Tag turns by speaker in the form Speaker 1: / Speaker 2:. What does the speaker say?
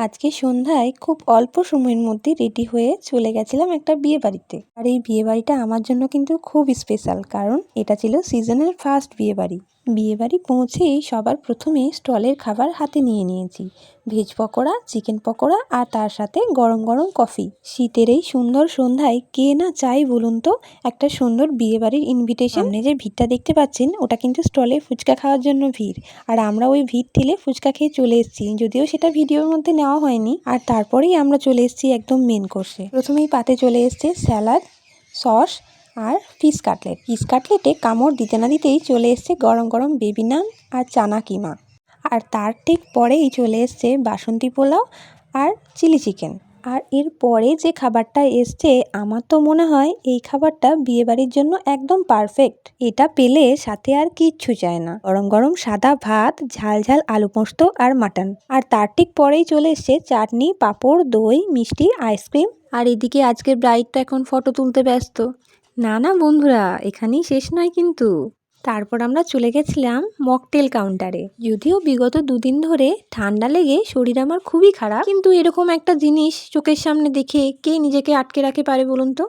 Speaker 1: আজকে সন্ধ্যায় খুব অল্প সময়ের মধ্যে রেডি হয়ে চলে গেছিলাম একটা বিয়ে বাড়িতে। আর এই বিয়ে বাড়িটা আমার জন্য কিন্তু খুব স্পেশাল, কারণ এটা ছিল সিজনের ফার্স্ট বিয়ে বাড়ি। বিয়ে বাড়ি পৌঁছেই সবার প্রথমে স্টলের খাবার হাতে নিয়ে নিয়েছি। ভেজ পকোড়া, চিকেন পকোড়া আর তার সাথে গরম গরম কফি। শীতের এই সুন্দর সন্ধ্যায় কে না চাই বলুন তো একটা সুন্দর বিয়ে বাড়ির ইনভিটেশন। সামনে যে ভিড়টা দেখতে পাচ্ছেন ওটা কিন্তু স্টলে ফুচকা খাওয়ার জন্য ভিড়। আর আমরা ওই ভিড় ঠেলে ফুচকা খেয়ে চলে এসেছি, যদিও সেটা ভিডিওর মধ্যে নেওয়া হয়নি। আর তারপরেই আমরা চলে এসেছি একদম মেন কোর্সে। প্রথমেই পাতে চলে এসেছে স্যালাড, সস আর ফিশ কাটলেট। ফিশ কাটলেটে কামড় দিতে না দিতেই চলে এসছে গরম গরম বেবি নান আর চানা কিমা। আর তার ঠিক পরেই চলে এসছে বাসন্তী পোলাও আর চিলি চিকেন। আর এর পরে যে খাবারটা এসছে আমার তো মনে হয় এই খাবারটা বিয়েবাড়ির জন্য একদম পারফেক্ট। এটা পেলে সাথে আর কিচ্ছু চায় না। গরম গরম সাদা ভাত, ঝাল ঝাল আলু পোস্ত আর মাটন। আর তার ঠিক পরেই চলে এসছে চাটনি, পাঁপড়, দই, মিষ্টি, আইসক্রিম। আর এদিকে আজকের ব্রাইড তো এখন ফটো তুলতে ব্যস্ত। না না বন্ধুরা, এখানেই শেষ নয় কিন্তু। তারপর আমরা চলে গেছিলাম মকটেল কাউন্টারে। যদিও বিগত দুদিন ধরে ঠান্ডা লেগে শরীর আমার খুবই খারাপ, কিন্তু এরকম একটা জিনিস চোখের সামনে দেখে কে নিজেকে আটকে রাখতে পারে বলুন তো।